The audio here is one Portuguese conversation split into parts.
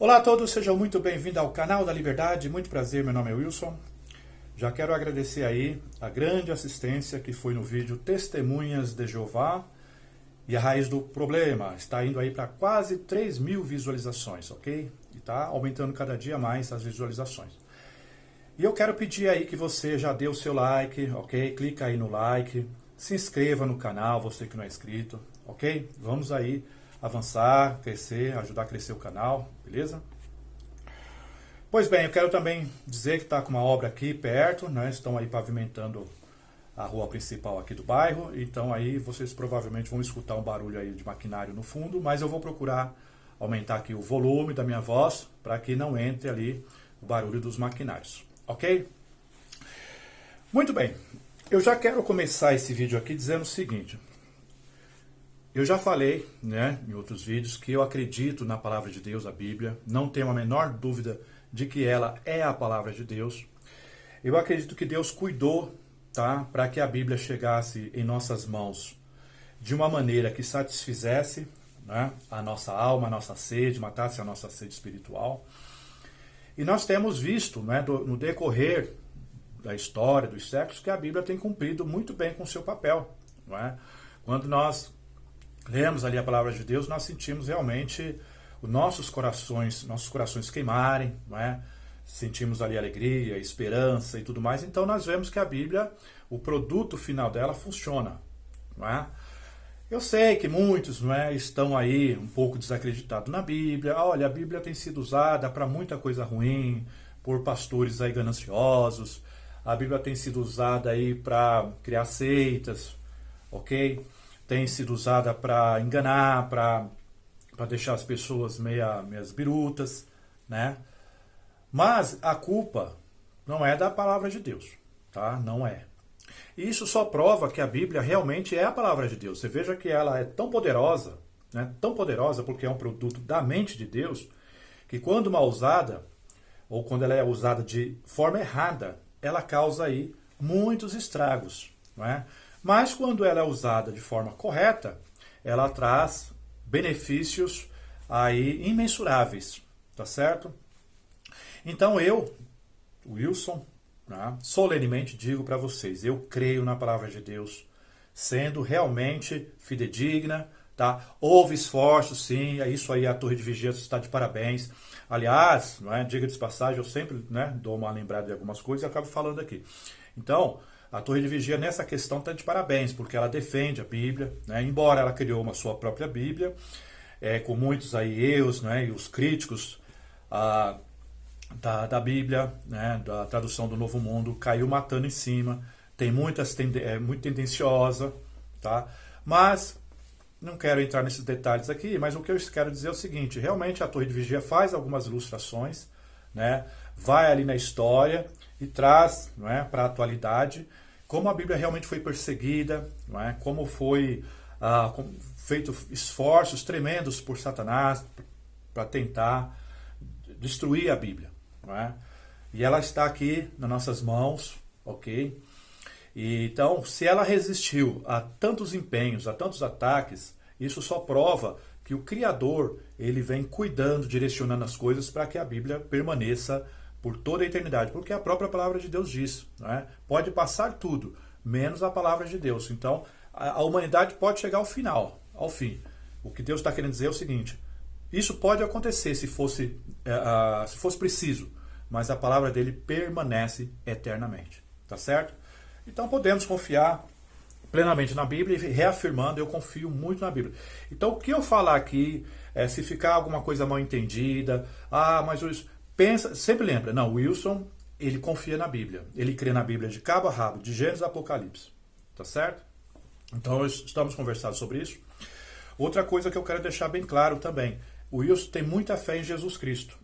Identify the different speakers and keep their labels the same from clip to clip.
Speaker 1: Olá a todos, sejam muito bem-vindos ao canal da Liberdade. Muito prazer, meu nome é Wilson. Já quero agradecer aí a grande assistência que foi no vídeo Testemunhas de Jeová e a raiz do problema. Está indo aí para quase 3.000 visualizações, ok? E está aumentando cada dia mais as visualizações. E eu quero pedir aí que você já dê o seu like, ok? Clica aí no like, se inscreva no canal, você que não é inscrito, ok? Vamos aí avançar, crescer, ajudar a crescer o canal, beleza? Pois bem, eu quero também dizer que está com uma obra aqui perto, né? Estão aí pavimentando a rua principal aqui do bairro, então aí vocês provavelmente vão escutar um barulho aí de maquinário no fundo, mas eu vou procurar aumentar aqui o volume da minha voz para que não entre ali o barulho dos maquinários, ok? Muito bem, eu já quero começar esse vídeo aqui dizendo o seguinte. Eu já falei, né, em outros vídeos, que eu acredito na palavra de Deus, a Bíblia. Não tenho a menor dúvida de que ela é a palavra de Deus. Eu acredito que Deus cuidou, tá, para que a Bíblia chegasse em nossas mãos de uma maneira que satisfizesse, né, a nossa alma, a nossa sede, matasse a nossa sede espiritual. E nós temos visto, né, no decorrer da história, dos séculos, que a Bíblia tem cumprido muito bem com o seu papel. Não é? Quando nós lemos ali a palavra de Deus, nós sentimos realmente os nossos corações queimarem, não é? Sentimos ali alegria, esperança e tudo mais. Então nós vemos que a Bíblia, o produto final dela funciona, não é? Eu sei que muitos, não é, estão aí um pouco desacreditados na Bíblia. Olha, a Bíblia tem sido usada para muita coisa ruim, por pastores aí gananciosos. A Bíblia tem sido usada aí para criar seitas, ok? Tem sido usada para enganar, para deixar as pessoas meias birutas, né? Mas a culpa não é da palavra de Deus, tá? Não é. E isso só prova que a Bíblia realmente é a palavra de Deus. Você veja que ela é tão poderosa, né? Tão poderosa porque é um produto da mente de Deus, que quando mal usada, ou quando ela é usada de forma errada, ela causa aí muitos estragos, não é? Mas quando ela é usada de forma correta, ela traz benefícios aí imensuráveis, tá certo? Então eu, Wilson, né, solenemente digo para vocês, eu creio na palavra de Deus, sendo realmente fidedigna, tá? Houve esforço, sim, isso aí a Torre de Vigia está de parabéns. Aliás, não é, diga de passagem, eu sempre, né, dou uma lembrada de algumas coisas e acabo falando aqui. Então, a Torre de Vigia nessa questão está de parabéns, porque ela defende a Bíblia, né? Embora ela criou uma sua própria Bíblia, com muitos aí erros, né? E os críticos da Bíblia, né? Da tradução do Novo Mundo, caiu matando em cima, tem muito tendenciosa, tá? Mas não quero entrar nesses detalhes aqui, mas o que eu quero dizer é o seguinte, realmente a Torre de Vigia faz algumas ilustrações, né? Vai ali na história e traz, não é, para a atualidade como a Bíblia realmente foi perseguida, não é? Como foi feito esforços tremendos por Satanás para tentar destruir a Bíblia. Não é? E ela está aqui nas nossas mãos, ok? E, então, se ela resistiu a tantos empenhos, a tantos ataques, isso só prova que o Criador ele vem cuidando, direcionando as coisas para que a Bíblia permaneça por toda a eternidade, porque a própria palavra de Deus diz, não é? Pode passar tudo, menos a palavra de Deus. Então, a humanidade pode chegar ao final, ao fim. O que Deus está querendo dizer é o seguinte, isso pode acontecer se fosse preciso, mas a palavra dele permanece eternamente, tá certo? Então podemos confiar plenamente na Bíblia e reafirmando, eu confio muito na Bíblia. Então o que eu falar aqui, se ficar alguma coisa mal entendida, mas pensa, sempre lembra, não, o Wilson, ele confia na Bíblia. Ele crê na Bíblia de cabo a rabo, de Gênesis a Apocalipse. Tá certo? Então, estamos conversando sobre isso. Outra coisa que eu quero deixar bem claro também. O Wilson tem muita fé em Jesus Cristo.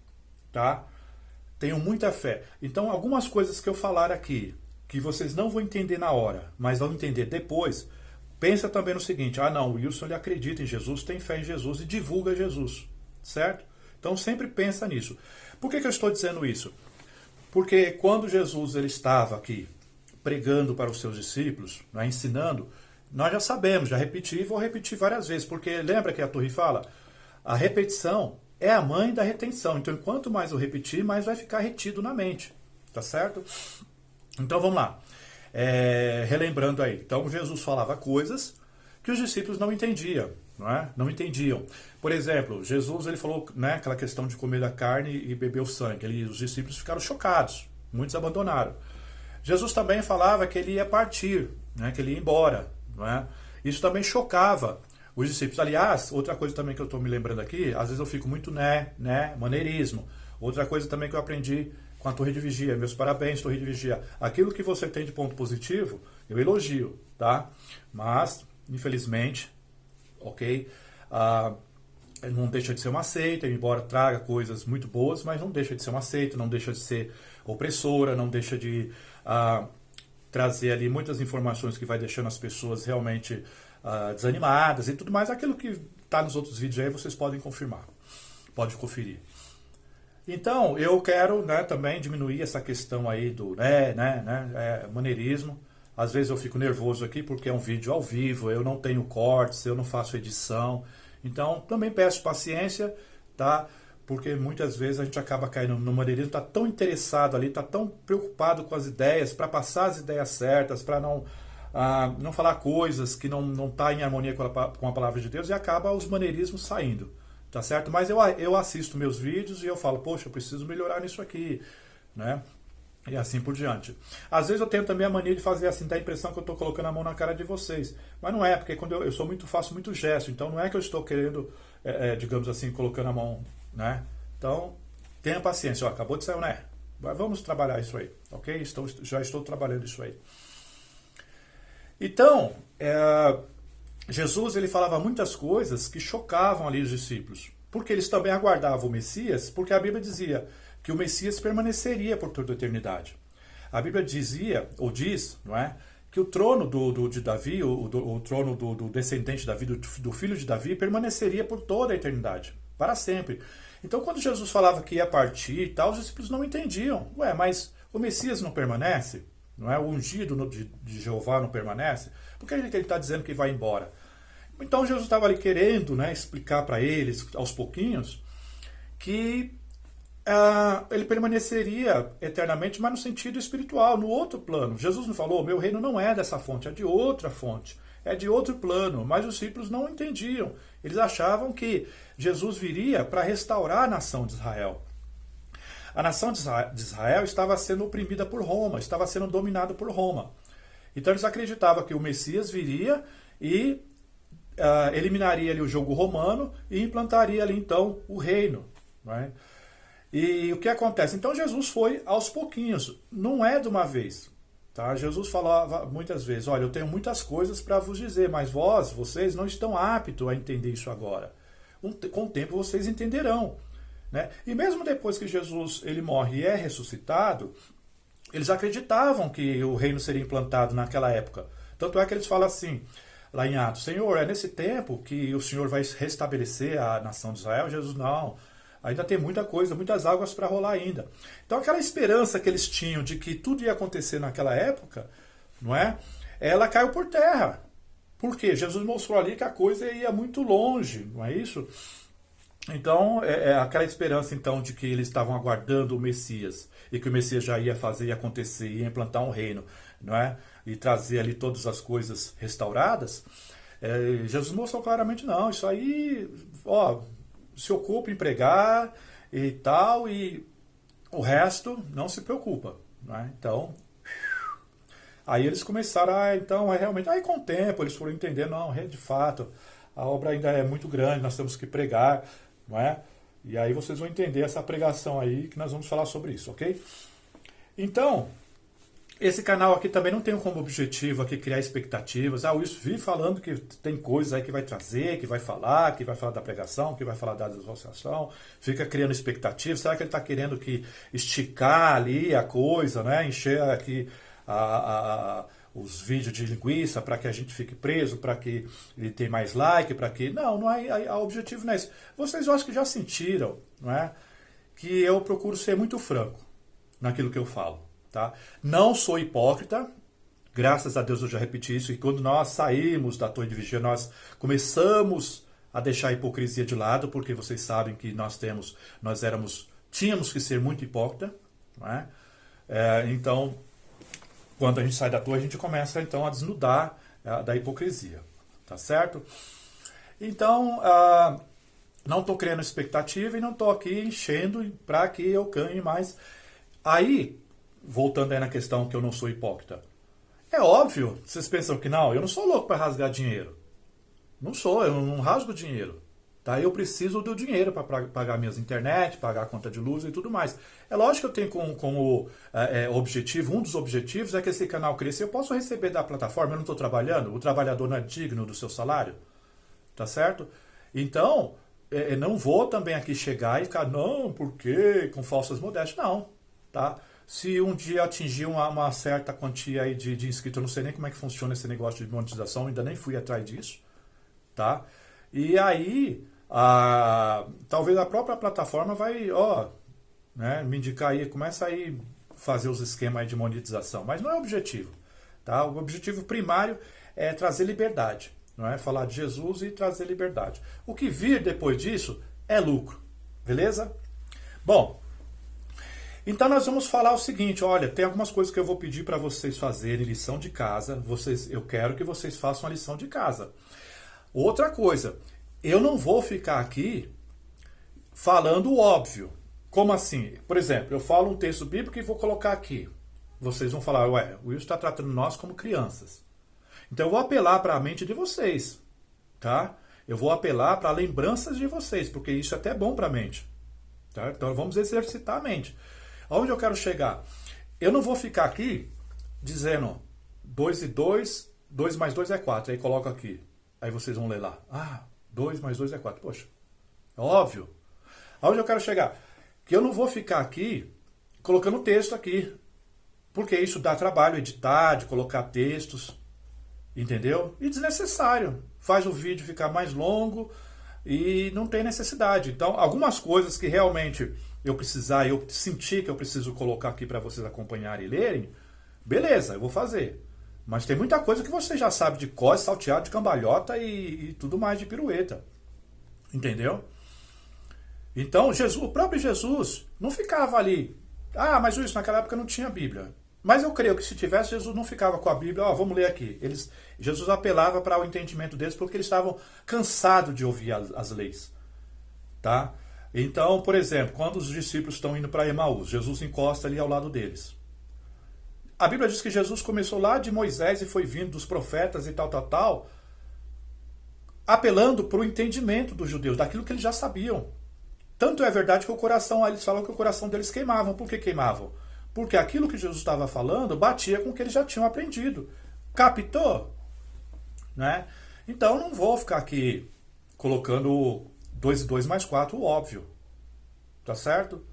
Speaker 1: Tá? Tenho muita fé. Então, algumas coisas que eu falar aqui, que vocês não vão entender na hora, mas vão entender depois, pensa também no seguinte, não, o Wilson ele acredita em Jesus, tem fé em Jesus e divulga Jesus. Certo? Então, sempre pensa nisso. Por que eu estou dizendo isso? Porque quando Jesus ele estava aqui pregando para os seus discípulos, né, ensinando, nós já sabemos, já repeti e vou repetir várias vezes, porque lembra que a Torre fala, a repetição é a mãe da retenção. Então, quanto mais eu repetir, mais vai ficar retido na mente. Tá certo? Então, vamos lá. Relembrando aí. Então, Jesus falava coisas que os discípulos não entendiam. Não é? Não entendiam. Por exemplo, Jesus ele falou, né, aquela questão de comer a carne e beber o sangue. Os discípulos ficaram chocados. Muitos abandonaram. Jesus também falava que ele ia partir, né, que ele ia embora. Não é? Isso também chocava os discípulos. Aliás, outra coisa também que eu estou me lembrando aqui, às vezes eu fico muito maneirismo. Outra coisa também que eu aprendi com a Torre de Vigia. Meus parabéns, Torre de Vigia. Aquilo que você tem de ponto positivo, eu elogio, tá? Mas, infelizmente, ok? Não deixa de ser uma seita, embora traga coisas muito boas, mas não deixa de ser uma seita, não deixa de ser opressora, não deixa de trazer ali muitas informações que vai deixando as pessoas realmente desanimadas e tudo mais. Aquilo que está nos outros vídeos aí vocês podem confirmar, pode conferir. Então, eu quero, né, também diminuir essa questão aí do maneirismo. Às vezes eu fico nervoso aqui porque é um vídeo ao vivo, eu não tenho cortes, eu não faço edição. Então, também peço paciência, tá? Porque muitas vezes a gente acaba caindo no maneirismo, tá tão interessado ali, tá tão preocupado com as ideias, para passar as ideias certas, para não falar coisas que não tá em harmonia com a palavra de Deus, e acaba os maneirismos saindo, tá certo? Mas eu assisto meus vídeos e eu falo, poxa, eu preciso melhorar nisso aqui, né? E assim por diante. Às vezes eu tenho também a mania de fazer assim, dá a impressão que eu estou colocando a mão na cara de vocês. Mas não é, porque quando eu faço muito gesto, então não é que eu estou querendo, digamos assim, colocando a mão, né? Então, tenha paciência. Ó, acabou de sair o né? Vamos trabalhar isso aí, ok? Já estou trabalhando isso aí. Então, Jesus ele falava muitas coisas que chocavam ali os discípulos. Porque eles também aguardavam o Messias, porque a Bíblia dizia que o Messias permaneceria por toda a eternidade. A Bíblia dizia, ou diz, não é, que o trono de Davi, o trono do descendente de Davi, do filho de Davi, permaneceria por toda a eternidade, para sempre. Então, quando Jesus falava que ia partir e tal, os discípulos não entendiam. Ué, mas o Messias não permanece? Não é? O ungido de Jeová não permanece? Por que ele está dizendo que vai embora? Então, Jesus estava ali querendo, né, explicar para eles, aos pouquinhos, que ele permaneceria eternamente, mas no sentido espiritual, no outro plano. Jesus não falou, meu reino não é dessa fonte, é de outra fonte, é de outro plano, mas os discípulos não entendiam. Eles achavam que Jesus viria para restaurar a nação de Israel. A nação de Israel estava sendo oprimida por Roma, estava sendo dominada por Roma. Então eles acreditavam que o Messias viria e eliminaria ali o jogo romano e implantaria ali então o reino, não é? E o que acontece? Então Jesus foi aos pouquinhos, não é de uma vez. Tá? Jesus falava muitas vezes, olha, eu tenho muitas coisas para vos dizer, mas vocês não estão aptos a entender isso agora. Com o tempo vocês entenderão. Né? E mesmo depois que Jesus ele morre e é ressuscitado, eles acreditavam que o reino seria implantado naquela época. Tanto é que eles falam assim, lá em Atos, Senhor, é nesse tempo que o Senhor vai restabelecer a nação de Israel? Jesus, não. Ainda tem muita coisa, muitas águas para rolar ainda. Então aquela esperança que eles tinham de que tudo ia acontecer naquela época, não é? Ela caiu por terra. Por quê? Jesus mostrou ali que a coisa ia muito longe, não é isso? Então, aquela esperança então de que eles estavam aguardando o Messias e que o Messias já ia fazer e acontecer, ia implantar um reino, não é? E trazer ali todas as coisas restauradas. Jesus mostrou claramente, não, isso aí, ó, se ocupa em pregar e tal, e o resto não se preocupa. Né? Então, aí eles começaram, então, realmente, aí com o tempo eles foram entender, não, de fato, a obra ainda é muito grande, nós temos que pregar, não é? E aí vocês vão entender essa pregação aí, que nós vamos falar sobre isso, ok? Então, esse canal aqui também não tem como objetivo aqui criar expectativas. O Wilson vive falando que tem coisas aí que vai trazer, que vai falar da pregação, que vai falar da associação, fica criando expectativas. Será que ele está querendo que esticar ali a coisa, né? Encher aqui os vídeos de linguiça para que a gente fique preso, para que ele tenha mais like, para que... Não, não é, o objetivo não é isso. Vocês eu acho que já sentiram, não é? Que eu procuro ser muito franco naquilo que eu falo. Tá? Não sou hipócrita, graças a Deus eu já repeti isso, e quando nós saímos da Torre de Vigia, nós começamos a deixar a hipocrisia de lado, porque vocês sabem que tínhamos que ser muito hipócrita, não é? Então, quando a gente sai da torre, a gente começa então a desnudar da hipocrisia, tá certo? Então, não estou criando expectativa e não estou aqui enchendo para que eu ganhe mais. Aí, voltando aí na questão que eu não sou hipócrita, é óbvio, vocês pensam que não, eu não sou louco para rasgar dinheiro. Não sou, eu não rasgo dinheiro. Tá? Eu preciso do dinheiro para pagar minhas internet, pagar a conta de luz e tudo mais. É lógico que eu tenho como objetivo, um dos objetivos é que esse canal cresça. Eu posso receber da plataforma, eu não estou trabalhando, o trabalhador não é digno do seu salário. Tá certo? Então, não vou também aqui chegar e ficar, não, por quê? Com falsas modéstias. Não, tá? Se um dia atingir uma certa quantia aí de inscritos, eu não sei nem como é que funciona esse negócio de monetização, ainda nem fui atrás disso, tá? E aí, talvez a própria plataforma vai, né, me indicar aí, começa aí fazer os esquemas aí de monetização, mas não é o objetivo, tá? O objetivo primário é trazer liberdade, não é? Falar de Jesus e trazer liberdade. O que vir depois disso é lucro, beleza? Bom, então nós vamos falar o seguinte, olha, tem algumas coisas que eu vou pedir para vocês fazerem, lição de casa, eu quero que vocês façam a lição de casa. Outra coisa, eu não vou ficar aqui falando o óbvio. Como assim? Por exemplo, eu falo um texto bíblico e vou colocar aqui. Vocês vão falar, o Wilson está tratando nós como crianças. Então eu vou apelar para a mente de vocês, tá? Eu vou apelar para lembranças de vocês, porque isso é até bom para a mente. Tá? Então vamos exercitar a mente. Aonde eu quero chegar? Eu não vou ficar aqui dizendo 2 e 2, 2 mais 2 é 4. Aí coloco aqui. Aí vocês vão ler lá. 2 mais 2 é 4. Poxa, é óbvio. Aonde eu quero chegar? Que eu não vou ficar aqui colocando texto aqui. Porque isso dá trabalho, editar, de colocar textos. Entendeu? E desnecessário. Faz o vídeo ficar mais longo e não tem necessidade. Então, algumas coisas que realmente eu sentir que eu preciso colocar aqui para vocês acompanharem e lerem, beleza, eu vou fazer. Mas tem muita coisa que você já sabe de cós, salteado, de cambalhota e tudo mais de pirueta. Entendeu? Então, o próprio Jesus não ficava ali. Mas isso naquela época não tinha Bíblia. Mas eu creio que se tivesse, Jesus não ficava com a Bíblia. Vamos ler aqui. Jesus apelava para o entendimento deles porque eles estavam cansados de ouvir as leis. Tá? Então, por exemplo, quando os discípulos estão indo para Emaús, Jesus encosta ali ao lado deles. A Bíblia diz que Jesus começou lá de Moisés e foi vindo dos profetas e tal, apelando para o entendimento dos judeus, daquilo que eles já sabiam. Tanto é verdade que eles falam que o coração deles queimavam. Por que queimavam? Porque aquilo que Jesus estava falando batia com o que eles já tinham aprendido. Captou? Né? Então não vou ficar aqui colocando 2 e 2 mais 4, o óbvio. Tá certo?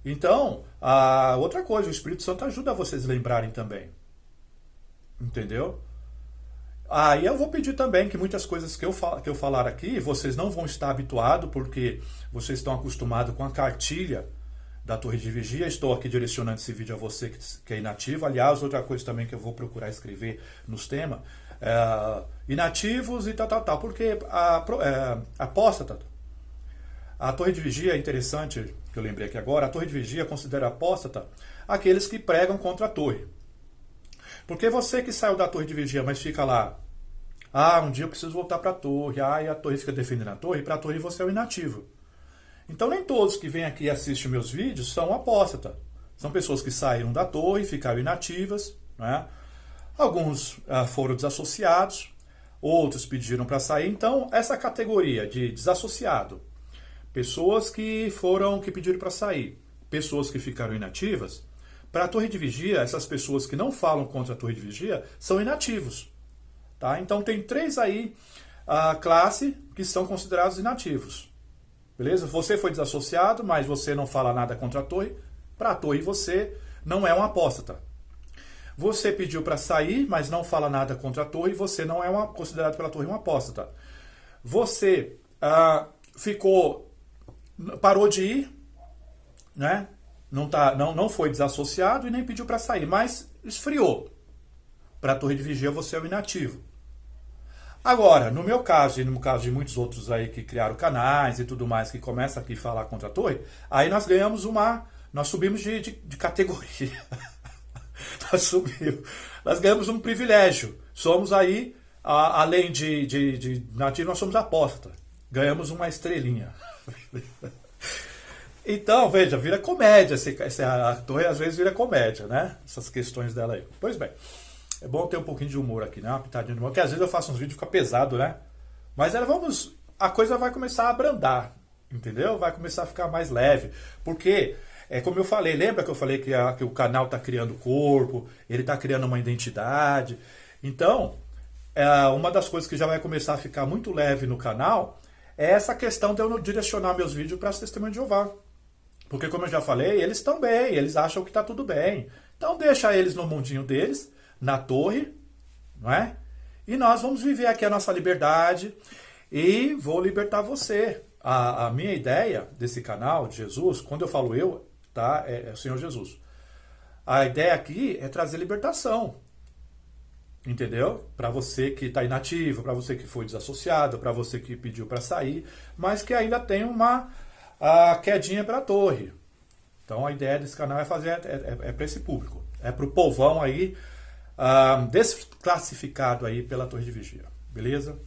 Speaker 1: Então, outra coisa, o Espírito Santo ajuda vocês a lembrarem também. Entendeu? E eu vou pedir também que muitas coisas que eu falar aqui, vocês não vão estar habituados, porque vocês estão acostumados com a cartilha da Torre de Vigia. Estou aqui direcionando esse vídeo a você que é inativo. Aliás, outra coisa também que eu vou procurar escrever nos temas, inativos e tal, porque apóstata. A Torre de Vigia é interessante, que eu lembrei aqui agora, a Torre de Vigia considera apóstata aqueles que pregam contra a torre. Porque você que saiu da Torre de Vigia, mas fica lá, um dia eu preciso voltar para a torre, e a torre fica defendendo a torre, e para a torre você é o inativo. Então nem todos que vêm aqui e assistem meus vídeos são apóstata. São pessoas que saíram da torre, ficaram inativas, né? Alguns foram desassociados, outros pediram para sair. Então essa categoria de desassociado, pessoas que pediram para sair, pessoas que ficaram inativas, para a Torre de Vigia, essas pessoas que não falam contra a Torre de Vigia são inativos. Tá? Então tem 3 aí, classe que são considerados inativos. Beleza? Você foi desassociado, mas você não fala nada contra a torre. Para a torre você não é um apóstata. Você pediu para sair, mas não fala nada contra a torre, você não é considerado pela torre um apóstata. Você parou de ir, né? Não foi desassociado e nem pediu para sair, mas esfriou. Para a Torre de Vigia você é o inativo. Agora, no meu caso e no caso de muitos outros aí que criaram canais e tudo mais, que começam aqui a falar contra a torre, aí nós ganhamos nós subimos de categoria. Nós ganhamos um privilégio. Somos aí, além de nativo, nós somos apóstata. Ganhamos uma estrelinha. Então, veja, vira comédia. A torre às vezes vira comédia, né? Essas questões dela aí. Pois bem, é bom ter um pouquinho de humor aqui, né? Uma pitadinha de humor, porque às vezes eu faço uns vídeos e fica pesado, né? Mas a coisa vai começar a abrandar, entendeu? Vai começar a ficar mais leve. Porque, como eu falei, lembra que eu falei que o canal está criando corpo, ele está criando uma identidade. Então, uma das coisas que já vai começar a ficar muito leve no canal é essa questão de eu direcionar meus vídeos para as testemunhas de Jeová. Porque, como eu já falei, eles estão bem, eles acham que está tudo bem. Então, deixa eles no mundinho deles, na torre, não é? E nós vamos viver aqui a nossa liberdade e vou libertar você. A minha ideia desse canal de Jesus, quando eu falo eu, tá? É o Senhor Jesus. A ideia aqui é trazer libertação. Entendeu? Para você que está inativo, para você que foi desassociado, para você que pediu para sair, mas que ainda tem uma quedinha para a torre. Então a ideia desse canal é fazer para esse público. É para o povão aí desclassificado aí pela torre de vigia. Beleza?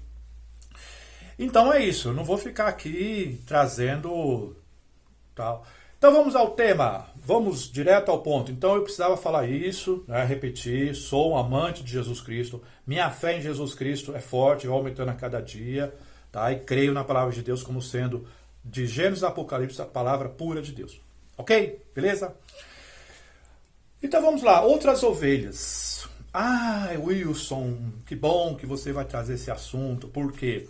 Speaker 1: Então é isso. Eu não vou ficar aqui trazendo tal. Então vamos ao tema, vamos direto ao ponto. Então eu precisava falar isso, né, repetir, sou um amante de Jesus Cristo, minha fé em Jesus Cristo é forte, vai aumentando a cada dia, tá? E creio na palavra de Deus como sendo, de Gênesis a Apocalipse, a palavra pura de Deus. Ok? Beleza? Então vamos lá, outras ovelhas. Wilson, que bom que você vai trazer esse assunto, porque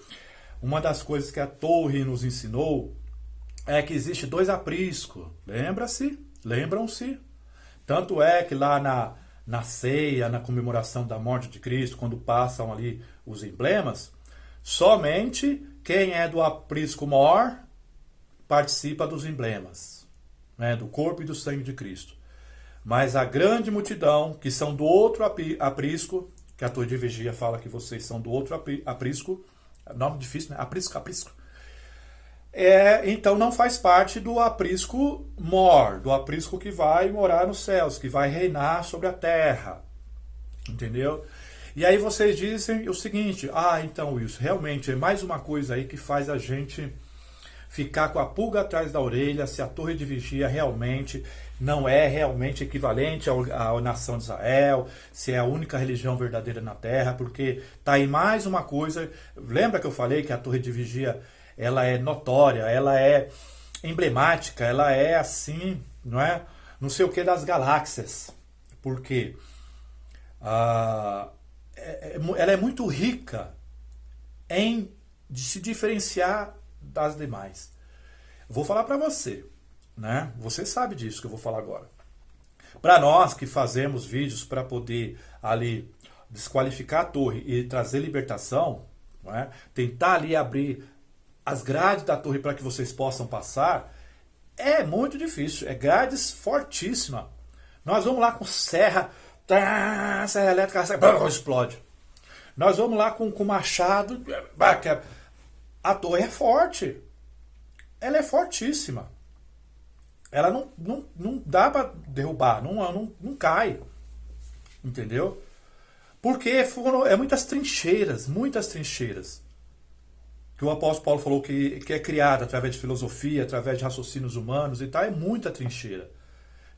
Speaker 1: uma das coisas que a torre nos ensinou é que existe 2 apriscos. Lembram-se? Tanto é que lá na ceia, na comemoração da morte de Cristo, quando passam ali os emblemas, somente quem é do aprisco mor participa dos emblemas, né, do corpo e do sangue de Cristo. Mas a grande multidão, que são do outro aprisco, que a torre de vigia fala que vocês são do outro aprisco, nome difícil, né? Aprisco. Então não faz parte do aprisco mor, do aprisco que vai morar nos céus, que vai reinar sobre a terra. Entendeu? E aí vocês dizem o seguinte, então isso realmente é mais uma coisa aí que faz a gente ficar com a pulga atrás da orelha, se a torre de vigia realmente não é realmente equivalente à nação de Israel, se é a única religião verdadeira na terra, porque tá aí mais uma coisa. Lembra que eu falei que a torre de vigia ela é notória, ela é emblemática, ela é assim, não é? Não sei o que das galáxias. Porque ela é muito rica em se diferenciar das demais. Vou falar para você, né? Você sabe disso que eu vou falar agora. Para nós que fazemos vídeos para poder ali desqualificar a torre e trazer libertação, não é? Tentar ali abrir as grades da torre para que vocês possam passar, é muito difícil. É grades fortíssima. Nós vamos lá com serra elétrica, explode. Nós vamos lá com machado, a torre é forte. Ela é fortíssima. Ela não dá para derrubar, não cai. Entendeu? Porque muitas trincheiras. Que o apóstolo Paulo falou que é criada através de filosofia, através de raciocínios humanos e tal, é muita trincheira.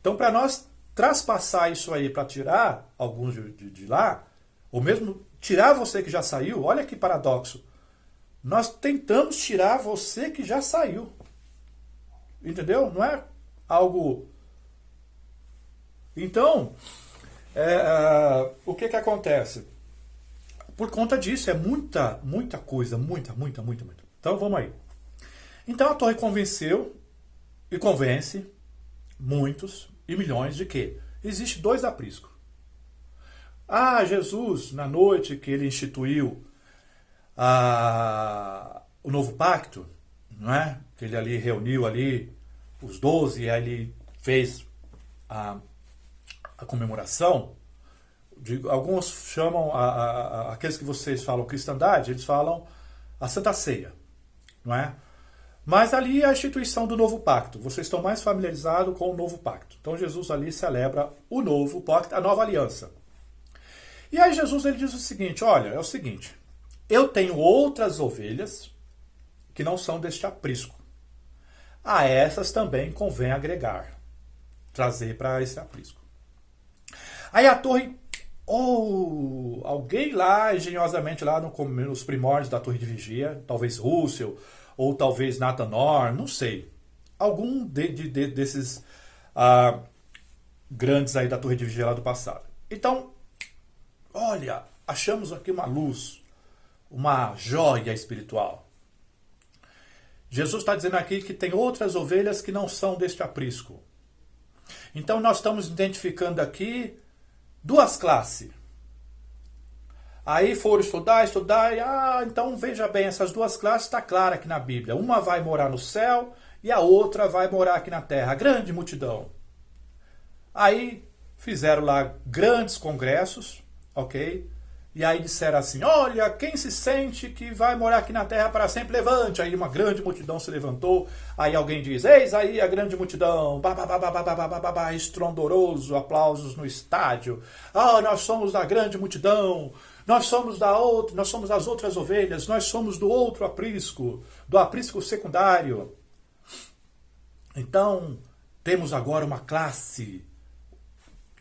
Speaker 1: Então, para nós traspassar isso aí, para tirar alguns de lá, ou mesmo tirar você que já saiu, olha que paradoxo. Nós tentamos tirar você que já saiu. Entendeu? Não é algo... Então, o que acontece? Por conta disso, é muita coisa, muita. Então, vamos aí. Então, a torre convenceu e convence muitos e milhões de que existe 2 apriscos. Jesus, na noite que ele instituiu o novo pacto, não é? Que ele ali reuniu ali os 12 e aí ele fez a comemoração alguns chamam, aqueles que vocês falam cristandade, eles falam a Santa Ceia, não é? Mas ali é a instituição do novo pacto. Vocês estão mais familiarizados com o novo pacto. Então Jesus ali celebra o novo pacto, a nova aliança. E aí Jesus ele diz o seguinte, olha, é o seguinte, eu tenho outras ovelhas que não são deste aprisco. A essas também convém agregar, trazer para esse aprisco. Aí a torre, ou alguém lá, engenhosamente lá nos primórdios da torre de vigia, talvez Russell, ou talvez Nathan Orr, não sei. Algum desses grandes aí da torre de vigia lá do passado. Então, olha, achamos aqui uma luz, uma joia espiritual. Jesus está dizendo aqui que tem outras ovelhas que não são deste aprisco. Então nós estamos identificando aqui duas classes. Aí foram estudar, e então veja bem, essas duas classes está clara aqui na Bíblia. Uma vai morar no céu e a outra vai morar aqui na terra. Grande multidão. Aí fizeram lá grandes congressos, ok? E aí disseram assim, olha, quem se sente que vai morar aqui na terra para sempre, levante. Aí uma grande multidão se levantou. Aí alguém diz, eis aí a grande multidão. Estrondoroso, aplausos no estádio. Nós somos da grande multidão. Nós somos nós somos as outras ovelhas. Nós somos do outro aprisco, do aprisco secundário. Então, temos agora uma classe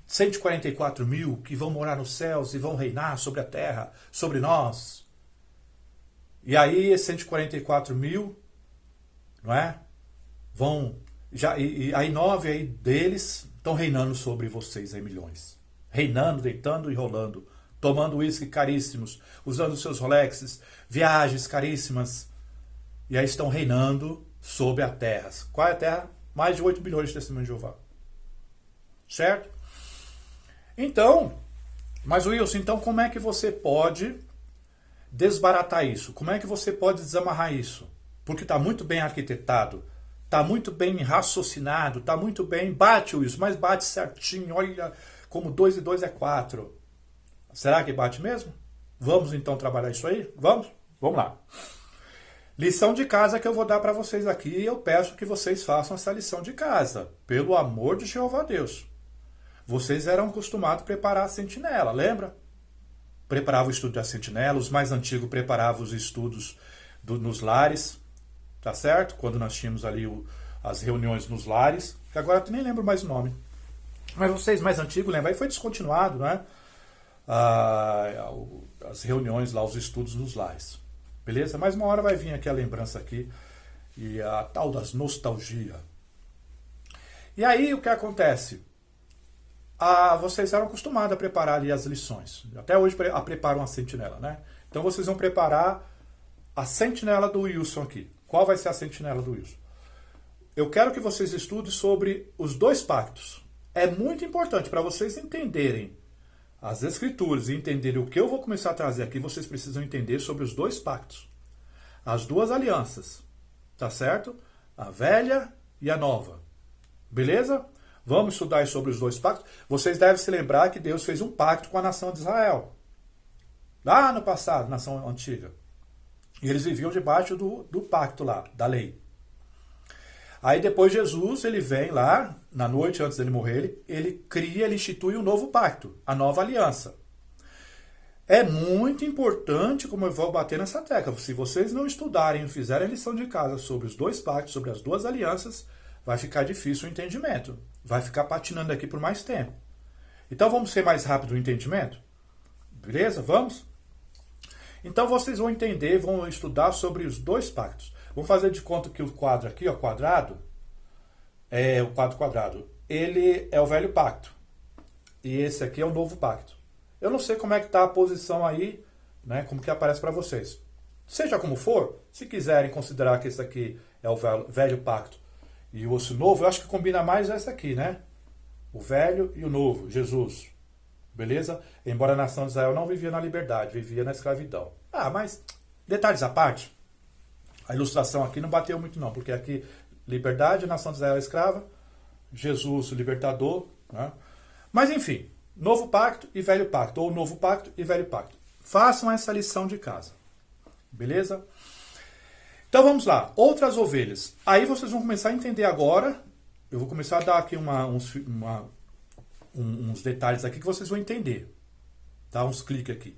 Speaker 1: 144 mil que vão morar nos céus e vão reinar sobre a terra, sobre nós. E aí, esses 144 mil, não é? Aí 9 aí deles estão reinando sobre vocês aí, milhões. Reinando, deitando e rolando. Tomando uísque caríssimos, usando seus Rolexes, viagens caríssimas. E aí estão reinando sobre a terra. Qual é a terra? Mais de 8 bilhões de testemunhos de Jeová. Certo? Então, mas Wilson, então como é que você pode desbaratar isso? Como é que você pode desamarrar isso? Porque está muito bem arquitetado, está muito bem raciocinado, está muito bem, bate Wilson, mas bate certinho, olha como 2 e 2 é 4. Será que bate mesmo? Vamos então trabalhar isso aí? Vamos? Vamos lá. Lição de casa que eu vou dar para vocês aqui, e eu peço que vocês façam essa lição de casa, pelo amor de Jeová Deus. Vocês eram acostumados a preparar a sentinela, lembra? Preparava o estudo da sentinela, os mais antigos preparavam os estudos nos lares, tá certo? Quando nós tínhamos ali as reuniões nos lares, que agora eu nem lembro mais o nome. Mas vocês mais antigos lembram, aí foi descontinuado, né? As reuniões lá, os estudos nos lares. Beleza? Mas uma hora vai vir aqui a lembrança aqui, e a tal das nostalgia. E aí o que acontece? Vocês eram acostumados a preparar ali as lições. Até hoje preparam a sentinela, né? Então vocês vão preparar a sentinela do Wilson aqui. Qual vai ser a sentinela do Wilson? Eu quero que vocês estudem sobre os dois pactos. É muito importante para vocês entenderem as escrituras e entenderem o que eu vou começar a trazer aqui. Vocês precisam entender sobre os dois pactos. As duas alianças. Tá certo? A velha e a nova. Beleza? Vamos estudar sobre os dois pactos. Vocês devem se lembrar que Deus fez um pacto com a nação de Israel. Lá no passado, nação antiga. E eles viviam debaixo do pacto lá, da lei. Aí depois Jesus, ele vem lá, na noite antes dele morrer, ele institui um novo pacto, a nova aliança. É muito importante, como eu vou bater nessa tecla, se vocês não estudarem e fizerem a lição de casa sobre os dois pactos, sobre as duas alianças, vai ficar difícil o entendimento. Vai ficar patinando aqui por mais tempo. Então vamos ser mais rápido no entendimento? Beleza? Vamos? Então vocês vão entender, vão estudar sobre os dois pactos. Vamos fazer de conta que o quadro aqui, ó, quadrado, o quadro quadrado, ele é o velho pacto. E esse aqui é o novo pacto. Eu não sei como é que está a posição aí, né, como que aparece para vocês. Seja como for, se quiserem considerar que esse aqui é o velho pacto e o osso novo, eu acho que combina mais essa aqui, né? O velho e o novo, Jesus. Beleza? Embora a nação de Israel não vivia na liberdade, vivia na escravidão. Mas detalhes à parte. A ilustração aqui não bateu muito não, porque aqui liberdade, a nação de Israel escrava, Jesus o libertador, né? Mas enfim, Novo pacto e velho pacto, ou novo pacto e velho pacto. Façam essa lição de casa. Beleza? Então vamos lá. Outras ovelhas. Aí vocês vão começar a entender agora. Eu vou começar a dar aqui uns detalhes aqui que vocês vão entender. Tá? Uns cliques aqui.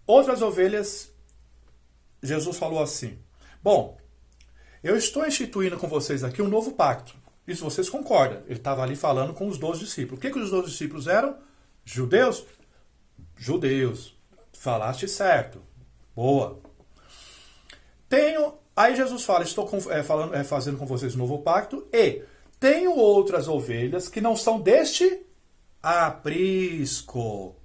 Speaker 1: Outras ovelhas, Jesus falou assim: bom, eu estou instituindo com vocês aqui um novo pacto. Isso vocês concordam. Ele estava ali falando com os 12 discípulos. O que os 12 discípulos eram? Judeus? Judeus. Falaste certo. Boa. Aí Jesus fala: estou fazendo com vocês um novo pacto e tenho outras ovelhas que não são deste aprisco.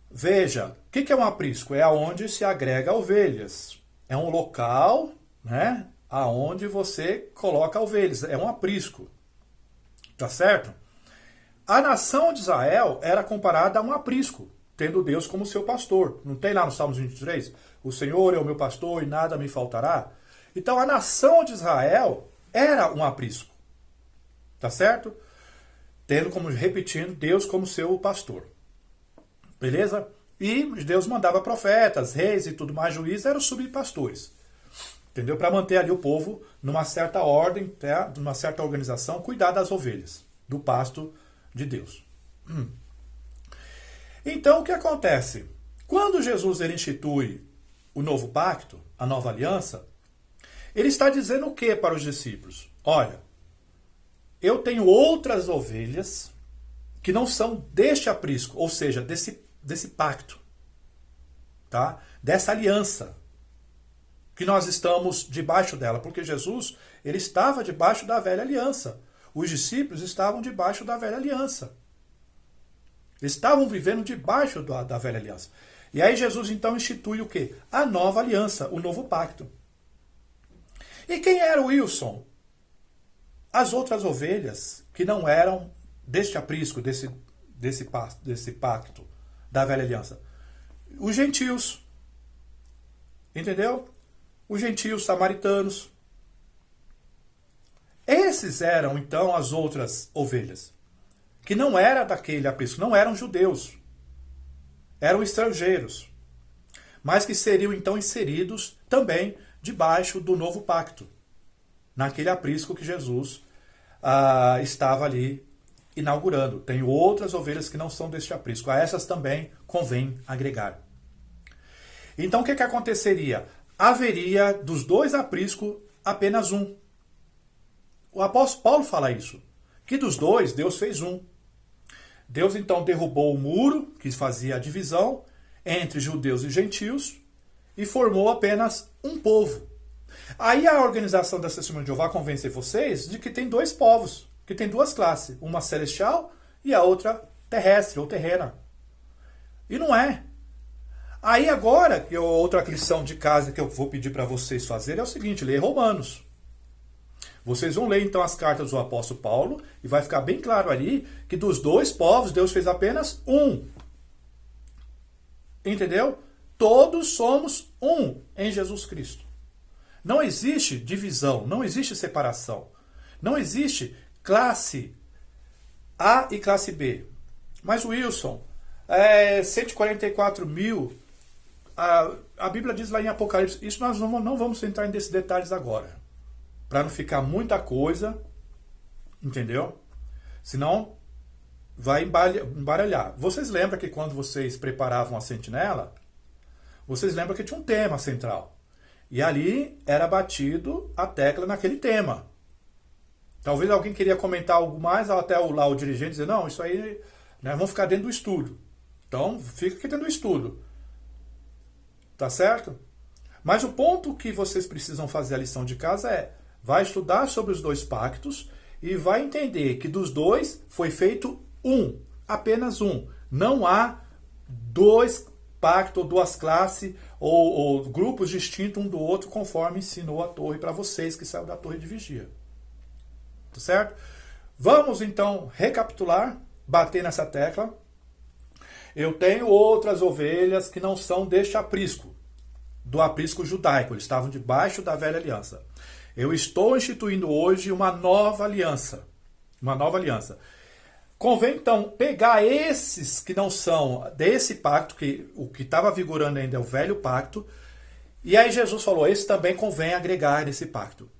Speaker 1: Veja, o que é um aprisco? É aonde se agrega ovelhas. É um local, né, aonde você coloca ovelhas. É um aprisco. Tá certo? A nação de Israel era comparada a um aprisco, tendo Deus como seu pastor. Não tem lá no Salmos 23? O Senhor é o meu pastor e nada me faltará. Então a nação de Israel era um aprisco. Tá certo? Repetindo, Deus como seu pastor. Beleza? E Deus mandava profetas, reis e tudo mais, juízes, eram subpastores. Entendeu? Para manter ali o povo numa certa ordem, tá? Numa certa organização, cuidar das ovelhas, do pasto de Deus. Então, o que acontece? Quando Jesus ele institui o novo pacto, a nova aliança, ele está dizendo o que para os discípulos? Olha, eu tenho outras ovelhas que não são deste aprisco, ou seja, desse pacto, tá? Dessa aliança, que nós estamos debaixo dela, porque Jesus ele estava debaixo da velha aliança. Os discípulos estavam debaixo da velha aliança. Eles estavam vivendo debaixo da velha aliança. E aí Jesus então institui o quê? A nova aliança, o novo pacto. E quem era o Wilson? As outras ovelhas que não eram deste aprisco, desse pacto da velha aliança. Os gentios. Entendeu? Os gentios samaritanos. Esses eram então as outras ovelhas. Que não era daquele aprisco, não eram judeus. Eram estrangeiros. Mas que seriam então inseridos também debaixo do novo pacto. Naquele aprisco que Jesus estava ali inaugurando. Tem outras ovelhas que não são deste aprisco. A essas também convém agregar. Então o que aconteceria? Haveria dos dois apriscos apenas um. O apóstolo Paulo fala isso. Que dos dois, Deus fez um. Deus então derrubou o muro que fazia a divisão entre judeus e gentios e formou apenas um povo. Aí a organização da Testemunha de Jeová convence vocês de que tem dois povos, que tem duas classes, uma celestial e a outra terrestre ou terrena. E não é. Aí agora, outra lição de casa que eu vou pedir para vocês fazerem é o seguinte: ler Romanos. Vocês vão ler então as cartas do apóstolo Paulo e vai ficar bem claro ali que dos dois povos Deus fez apenas um. Entendeu? Todos somos um em Jesus Cristo. Não existe divisão, não existe separação. Não existe classe A e classe B. Mas Wilson, 144 mil, a Bíblia diz lá em Apocalipse, isso nós não vamos entrar nesses detalhes agora. Para não ficar muita coisa, entendeu? Senão vai embaralhar. Vocês lembram que quando vocês preparavam a sentinela, vocês lembram que tinha um tema central. E ali era batido a tecla naquele tema. Talvez alguém queria comentar algo mais, até lá o dirigente dizer, não, isso aí, né, vamos ficar dentro do estudo. Então, fica aqui dentro do estudo. Tá certo? Mas o ponto que vocês precisam fazer a lição de casa é, vai estudar sobre os dois pactos e vai entender que dos dois foi feito um, apenas um. Não há dois pactos, duas classes ou grupos distintos um do outro, conforme ensinou a torre para vocês que saiu da torre de vigia. Tá certo? Vamos então recapitular, bater nessa tecla. Eu tenho outras ovelhas que não são deste aprisco, do aprisco judaico, eles estavam debaixo da velha aliança. Eu estou instituindo hoje uma nova aliança. Uma nova aliança. Convém então pegar esses que não são desse pacto, que o que estava vigorando ainda é o velho pacto, e aí Jesus falou, esse também convém agregar nesse pacto.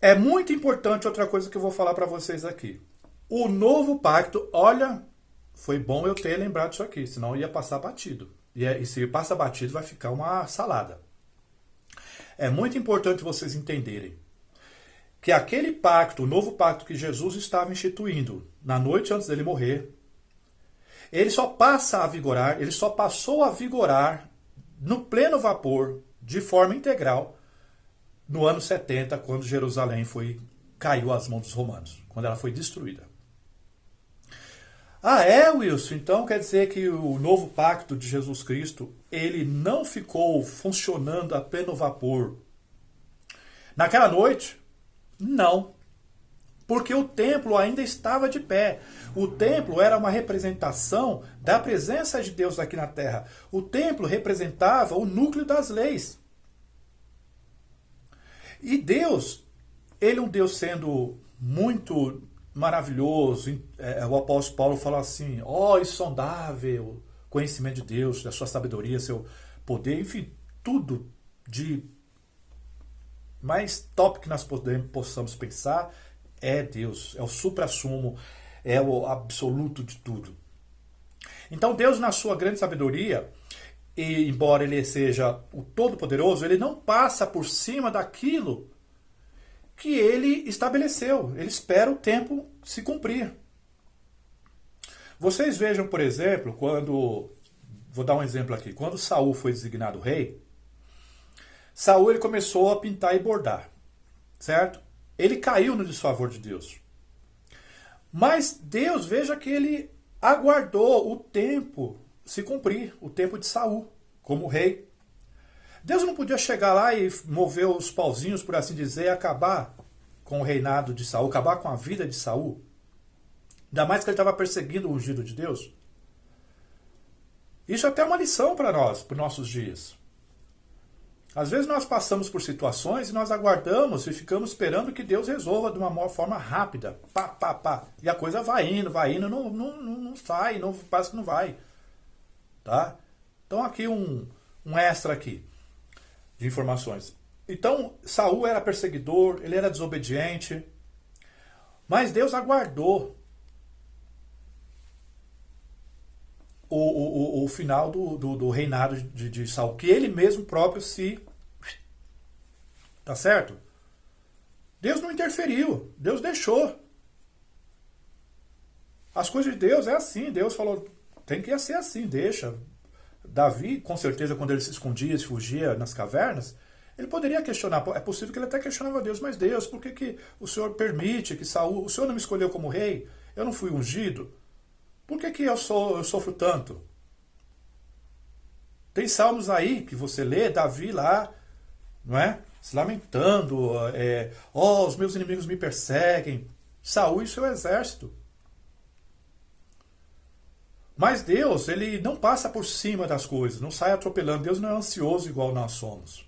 Speaker 1: É muito importante outra coisa que eu vou falar para vocês aqui. O novo pacto, olha, foi bom eu ter lembrado disso aqui, senão ia passar batido. E se passa batido vai ficar uma salada. É muito importante vocês entenderem que aquele pacto, o novo pacto que Jesus estava instituindo na noite antes dele morrer, ele só passa a vigorar, ele só passou a vigorar no pleno vapor, de forma integral, no ano 70, quando Jerusalém caiu às mãos dos romanos, quando ela foi destruída. Ah, é, Wilson? Então quer dizer que o novo pacto de Jesus Cristo, ele não ficou funcionando a pleno vapor naquela noite? Não. Porque o templo ainda estava de pé. O templo era uma representação da presença de Deus aqui na terra. O templo representava o núcleo das leis. E Deus, ele é um Deus sendo muito maravilhoso. O apóstolo Paulo fala assim, insondável conhecimento de Deus, da sua sabedoria, seu poder, enfim, tudo de mais top que nós possamos pensar é Deus, é o suprassumo, é o absoluto de tudo. Então Deus, na sua grande sabedoria, e embora ele seja o Todo-Poderoso, ele não passa por cima daquilo que ele estabeleceu. Ele espera o tempo se cumprir. Vocês vejam, por exemplo, vou dar um exemplo aqui, quando Saul foi designado rei, Saul ele começou a pintar e bordar, certo? Ele caiu no desfavor de Deus. Mas Deus, veja que ele aguardou o tempo se cumprir, o tempo de Saul como rei. Deus não podia chegar lá e mover os pauzinhos, por assim dizer, e acabar com o reinado de Saul, acabar com a vida de Saul. Ainda mais que ele estava perseguindo o ungido de Deus. Isso é até uma lição para nós, para os nossos dias. Às vezes nós passamos por situações e nós aguardamos e ficamos esperando que Deus resolva de uma forma rápida. Pá, pá, pá. E a coisa vai indo, não sai, parece que não vai. Tá? Então aqui um extra aqui de informações. Então Saul era perseguidor, ele era desobediente, mas Deus aguardou o final do reinado de Saul, que ele mesmo próprio tá certo? Deus não interferiu, Deus deixou. As coisas de Deus é assim, Deus falou, tem que ser assim, deixa. Davi, com certeza, quando ele se escondia, se fugia nas cavernas, ele poderia questionar, é possível que ele até questionava Deus, mas Deus, por que o Senhor permite que Saul, o Senhor não me escolheu como rei? Eu não fui ungido? Por que eu sofro tanto? Tem salmos aí que você lê, Davi lá, não é? Se lamentando, os meus inimigos me perseguem. Saul e seu exército. Mas Deus, ele não passa por cima das coisas, não sai atropelando. Deus não é ansioso igual nós somos.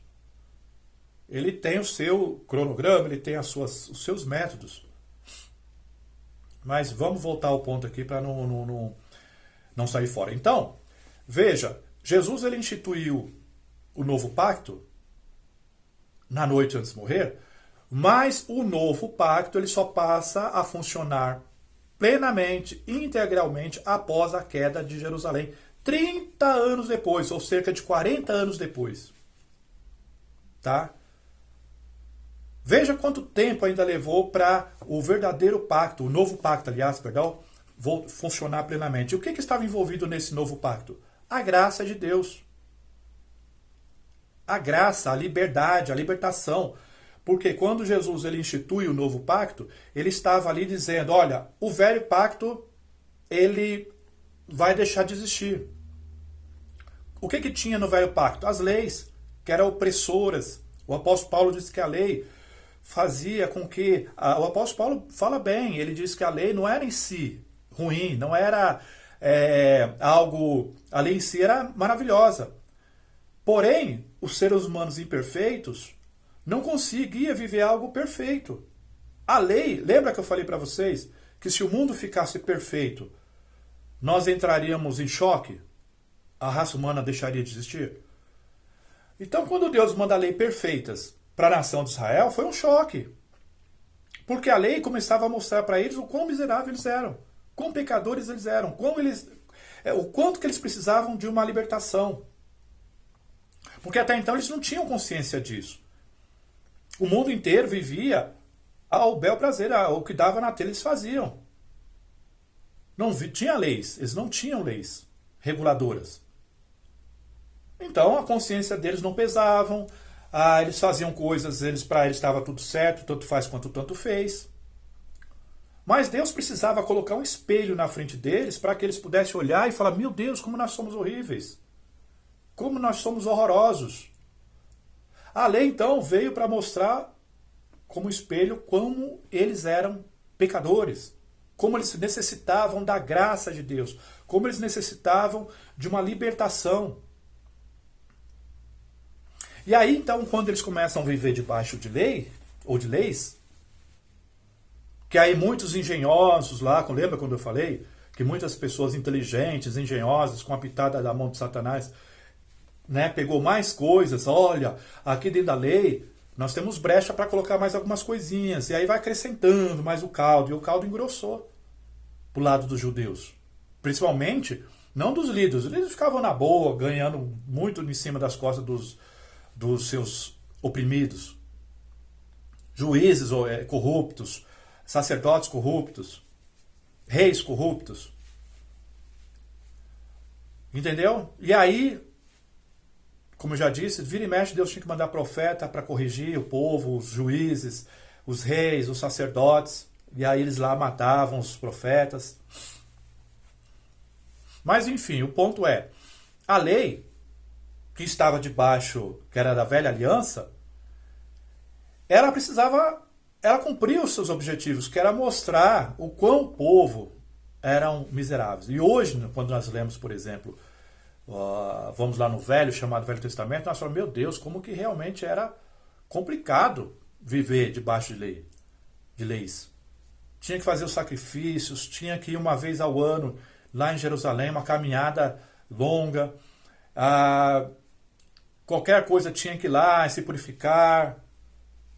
Speaker 1: Ele tem o seu cronograma, ele tem os seus métodos. Mas vamos voltar ao ponto aqui para não sair fora. Então, veja, Jesus ele instituiu o novo pacto na noite antes de morrer, mas o novo pacto ele só passa a funcionar plenamente, integralmente, após a queda de Jerusalém. 30 anos depois, ou cerca de 40 anos depois. Tá? Veja quanto tempo ainda levou para o verdadeiro pacto, o novo pacto, aliás, perdão, funcionar plenamente. E o que estava envolvido nesse novo pacto? A graça de Deus. A graça, a liberdade, a libertação. Porque quando Jesus ele institui o novo pacto, ele estava ali dizendo, olha, o velho pacto, ele vai deixar de existir. O que tinha no velho pacto? As leis, que eram opressoras. O apóstolo Paulo disse que a lei fazia com que... O apóstolo Paulo fala bem, ele diz que a lei não era em si ruim, não era algo... A lei em si era maravilhosa. Porém, os seres humanos imperfeitos não conseguiam viver algo perfeito. A lei, lembra que eu falei para vocês que se o mundo ficasse perfeito, nós entraríamos em choque? A raça humana deixaria de existir? Então, quando Deus manda leis perfeitas para a nação de Israel, foi um choque. Porque a lei começava a mostrar para eles o quão miseráveis eles eram, quão pecadores eles eram, o quanto que eles precisavam de uma libertação. Porque até então eles não tinham consciência disso. O mundo inteiro vivia ao bel prazer, o que dava na telha eles faziam. Não tinha leis, eles não tinham leis reguladoras. Então a consciência deles não pesavam, eles faziam coisas, para eles estava tudo certo, tanto faz quanto tanto fez. Mas Deus precisava colocar um espelho na frente deles para que eles pudessem olhar e falar: meu Deus, como nós somos horríveis, como nós somos horrorosos. A lei então veio para mostrar como espelho como eles eram pecadores, como eles necessitavam da graça de Deus, como eles necessitavam de uma libertação. E aí então, quando eles começam a viver debaixo de lei, ou de leis, que aí muitos engenhosos lá, lembra quando eu falei que muitas pessoas inteligentes, engenhosas, com a pitada da mão de Satanás, né, pegou mais coisas, olha, aqui dentro da lei nós temos brecha para colocar mais algumas coisinhas, e aí vai acrescentando mais o caldo, e o caldo engrossou pro lado dos judeus. Principalmente, não dos líderes, os líderes ficavam na boa, ganhando muito em cima das costas dos seus oprimidos. Juízes corruptos, sacerdotes corruptos, reis corruptos. Entendeu? E aí, como eu já disse, vira e mexe, Deus tinha que mandar profeta para corrigir o povo, os juízes, os reis, os sacerdotes. E aí eles lá matavam os profetas. Mas enfim, o ponto é, a lei que estava debaixo, que era da velha aliança, ela cumprir os seus objetivos, que era mostrar o quão o povo eram miseráveis. E hoje, quando nós lemos, por exemplo, vamos lá no chamado Velho Testamento, nós falamos: meu Deus, como que realmente era complicado viver debaixo de leis. Tinha que fazer os sacrifícios, tinha que ir uma vez ao ano lá em Jerusalém, uma caminhada longa, qualquer coisa tinha que ir lá se purificar,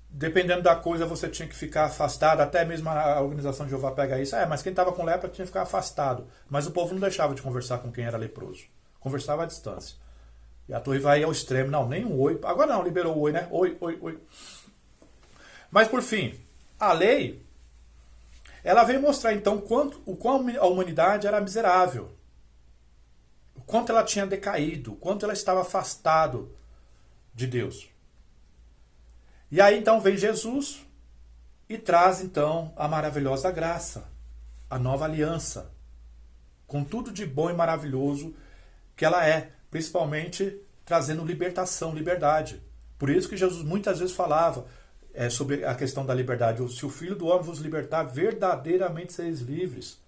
Speaker 1: dependendo da coisa você tinha que ficar afastado, até mesmo a organização de Jeová pega isso, mas quem estava com lepra tinha que ficar afastado, mas o povo não deixava de conversar com quem era leproso. Conversava à distância. E a torre vai ao extremo. Não, nem um oi. Agora não, liberou o oi, né? Oi, oi, oi. Mas por fim, a lei, ela veio mostrar então o quão a humanidade era miserável. O quanto ela tinha decaído. O quanto ela estava afastado de Deus. E aí então vem Jesus e traz então a maravilhosa graça. A nova aliança. Com tudo de bom e maravilhoso que ela é, principalmente trazendo libertação, liberdade. Por isso que Jesus muitas vezes falava sobre a questão da liberdade. Se o Filho do Homem vos libertar, verdadeiramente sereis livres.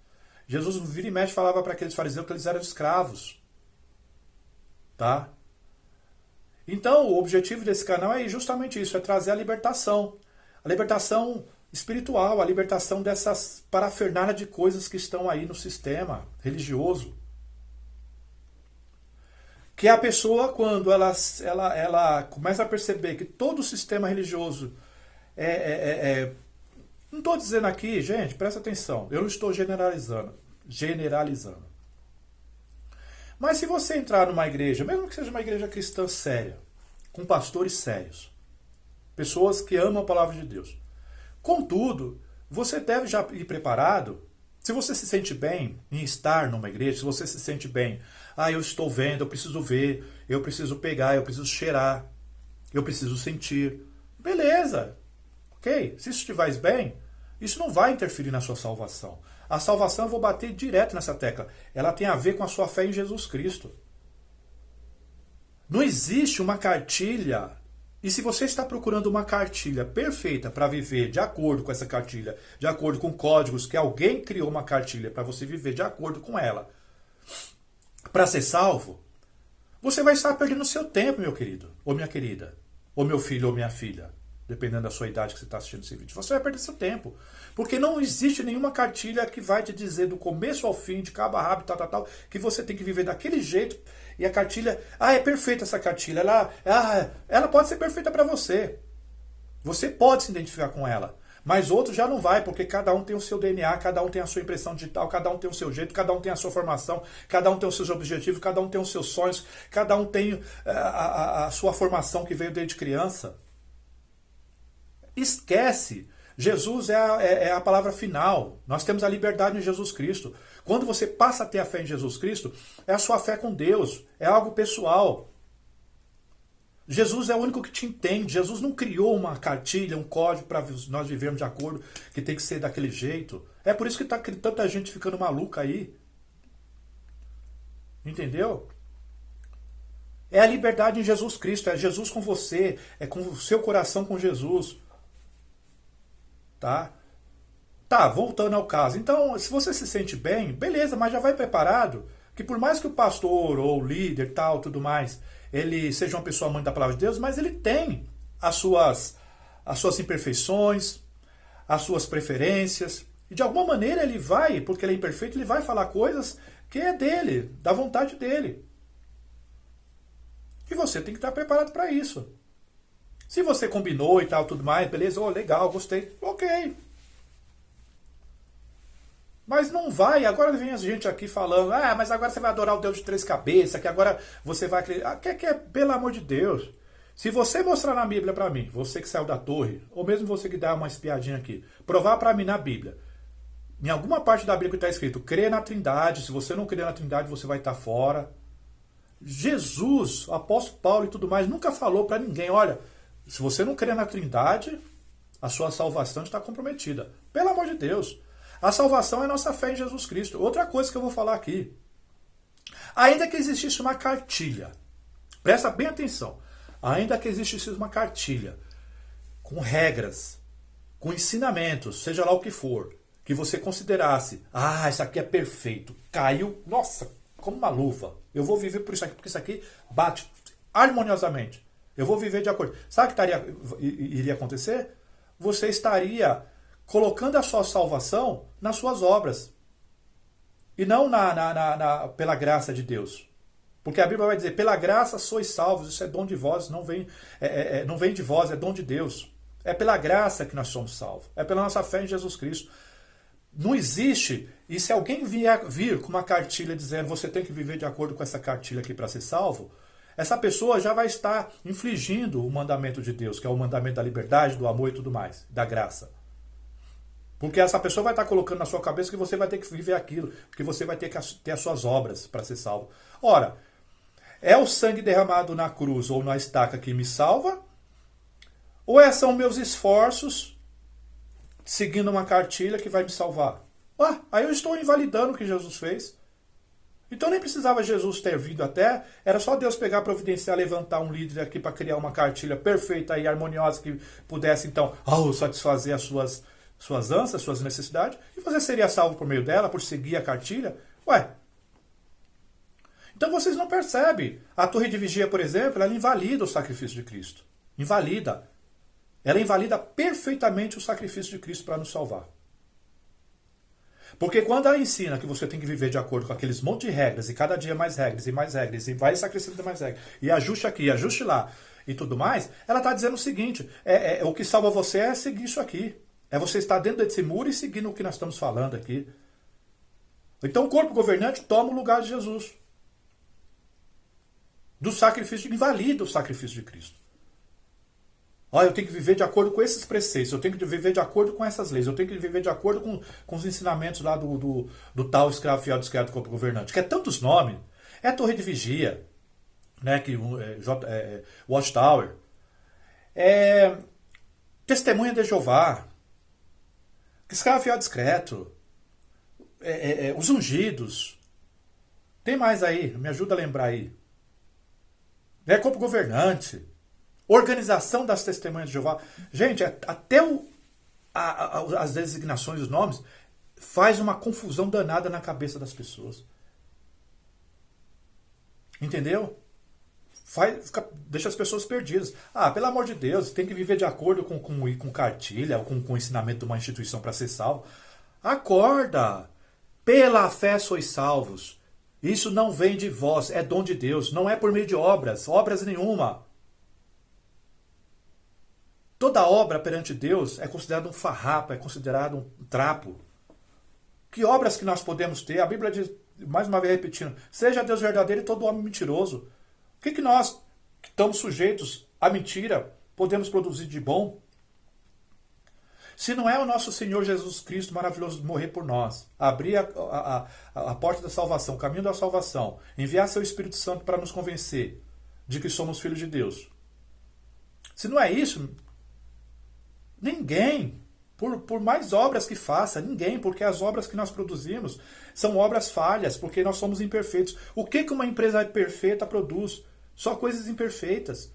Speaker 1: Jesus vira e mexe falava para aqueles fariseus que eles eram escravos. Tá? Então, o objetivo desse canal é justamente isso, é trazer a libertação espiritual, a libertação dessas parafernália de coisas que estão aí no sistema religioso. Que a pessoa, quando ela começa a perceber que todo o sistema religioso não estou dizendo aqui, gente, presta atenção, eu não estou generalizando. Mas se você entrar numa igreja, mesmo que seja uma igreja cristã séria, com pastores sérios, pessoas que amam a palavra de Deus, contudo, você deve já ir preparado. Se você se sente bem em estar numa igreja, se você se sente bem, eu estou vendo, eu preciso ver, eu preciso pegar, eu preciso cheirar, eu preciso sentir. Beleza, ok? Se isso te faz bem, isso não vai interferir na sua salvação. A salvação, eu vou bater direto nessa tecla, ela tem a ver com a sua fé em Jesus Cristo. Não existe uma cartilha. E se você está procurando uma cartilha perfeita para viver de acordo com essa cartilha, de acordo com códigos que alguém criou uma cartilha para você viver de acordo com ela, para ser salvo, você vai estar perdendo o seu tempo, meu querido, ou minha querida, ou meu filho ou minha filha. dependendo da sua idade que você está assistindo esse vídeo. Você vai perder seu tempo. Porque não existe nenhuma cartilha que vai te dizer do começo ao fim, de cabo a rabo, tal, que você tem que viver daquele jeito. E a cartilha, é perfeita essa cartilha. Ela pode ser perfeita para você. Você pode se identificar com ela. Mas outro já não vai, porque cada um tem o seu DNA, cada um tem a sua impressão digital, cada um tem o seu jeito, cada um tem a sua formação, cada um tem os seus objetivos, cada um tem os seus sonhos, cada um tem a sua formação que veio desde criança. Esquece. Jesus é a palavra final. Nós temos a liberdade em Jesus Cristo. Quando você passa a ter a fé em Jesus Cristo, é a sua fé com Deus, é algo pessoal. Jesus é o único que te entende. Jesus não criou uma cartilha, um código para nós vivermos de acordo, que tem que ser daquele jeito. É por isso que está tanta gente ficando maluca aí. Entendeu? É a liberdade em Jesus Cristo, é Jesus com você, é com o seu coração com Jesus. Tá, voltando ao caso. Então, se você se sente bem, beleza, mas já vai preparado, que por mais que o pastor ou o líder, tudo mais, ele seja uma pessoa amante da palavra de Deus, mas ele tem as suas imperfeições, as suas preferências, e de alguma maneira ele vai, porque ele é imperfeito, ele vai falar coisas que é dele, da vontade dele. E você tem que estar preparado para isso. Se você combinou e tudo mais, beleza, legal, gostei, ok. Mas não vai, agora vem a gente aqui falando, mas agora você vai adorar o Deus de 3 cabeças, que agora você vai acreditar. Pelo amor de Deus. Se você mostrar na Bíblia para mim, você que saiu da torre, ou mesmo você que dá uma espiadinha aqui, provar para mim na Bíblia, em alguma parte da Bíblia que está escrito, crê na Trindade, se você não crê na Trindade, você vai estar fora. Jesus, o apóstolo Paulo e tudo mais, nunca falou para ninguém, olha, se você não crê na Trindade, a sua salvação está comprometida. Pelo amor de Deus. A salvação é a nossa fé em Jesus Cristo. Outra coisa que eu vou falar aqui. Ainda que existisse uma cartilha, presta bem atenção, ainda que existisse uma cartilha com regras, com ensinamentos, seja lá o que for, que você considerasse, isso aqui é perfeito, caiu, nossa, como uma luva, eu vou viver por isso aqui, porque isso aqui bate harmoniosamente, eu vou viver de acordo. Sabe o que iria acontecer? Você estaria colocando a sua salvação nas suas obras. E não pela graça de Deus. Porque a Bíblia vai dizer, pela graça sois salvos, isso é dom de vós, não vem de vós, é dom de Deus. É pela graça que nós somos salvos. É pela nossa fé em Jesus Cristo. Não existe, e se alguém vir com uma cartilha dizendo, você tem que viver de acordo com essa cartilha aqui para ser salvo, essa pessoa já vai estar infligindo o mandamento de Deus, que é o mandamento da liberdade, do amor e tudo mais, da graça. Porque essa pessoa vai estar colocando na sua cabeça que você vai ter que viver aquilo, que você vai ter que ter as suas obras para ser salvo. Ora, é o sangue derramado na cruz ou na estaca que me salva? Ou são meus esforços seguindo uma cartilha que vai me salvar? Aí eu estou invalidando o que Jesus fez. Então nem precisava Jesus ter vindo até, era só Deus pegar, providenciar, levantar um líder aqui para criar uma cartilha perfeita e harmoniosa que pudesse então satisfazer as suas ânsias, suas necessidades, e você seria salvo por meio dela, por seguir a cartilha? Então vocês não percebem. A torre de vigia, por exemplo, ela invalida o sacrifício de Cristo. Invalida. Ela invalida perfeitamente o sacrifício de Cristo para nos salvar. Porque quando ela ensina que você tem que viver de acordo com aqueles monte de regras, e cada dia mais regras, e vai sacrificando mais regras, e ajuste aqui, ajuste lá, e tudo mais, ela está dizendo o seguinte, o que salva você é seguir isso aqui. É você estar dentro desse muro e seguindo o que nós estamos falando aqui. Então o corpo governante toma o lugar de Jesus. Do sacrifício, invalida o sacrifício de Cristo. Eu tenho que viver de acordo com esses preceitos, eu tenho que viver de acordo com essas leis, eu tenho que viver de acordo com os ensinamentos lá do tal escravo fiel discreto do corpo governante, que é tantos nomes. É torre de vigia, né, Watchtower, testemunha de Jeová, escravo fiel discreto, os ungidos. Tem mais aí, me ajuda a lembrar aí. Corpo governante, organização das testemunhas de Jeová. Gente, até as designações, os nomes, faz uma confusão danada na cabeça das pessoas. Entendeu? Deixa as pessoas perdidas. Ah, pelo amor de Deus, tem que viver de acordo com cartilha, com o ensinamento de uma instituição para ser salvo. Acorda! Pela fé sois salvos. Isso não vem de vós, é dom de Deus. Não é por meio de obras nenhuma. Toda obra perante Deus é considerada um farrapo, é considerado um trapo. Que obras que nós podemos ter? A Bíblia diz, mais uma vez repetindo, seja Deus verdadeiro e todo homem mentiroso. O que nós, que estamos sujeitos à mentira, podemos produzir de bom? Se não é o nosso Senhor Jesus Cristo maravilhoso morrer por nós, abrir a porta da salvação, o caminho da salvação, enviar seu Espírito Santo para nos convencer de que somos filhos de Deus. Se não é isso, ninguém, por mais obras que faça, ninguém, porque as obras que nós produzimos são obras falhas, porque nós somos imperfeitos. O que uma empresa perfeita produz? Só coisas imperfeitas.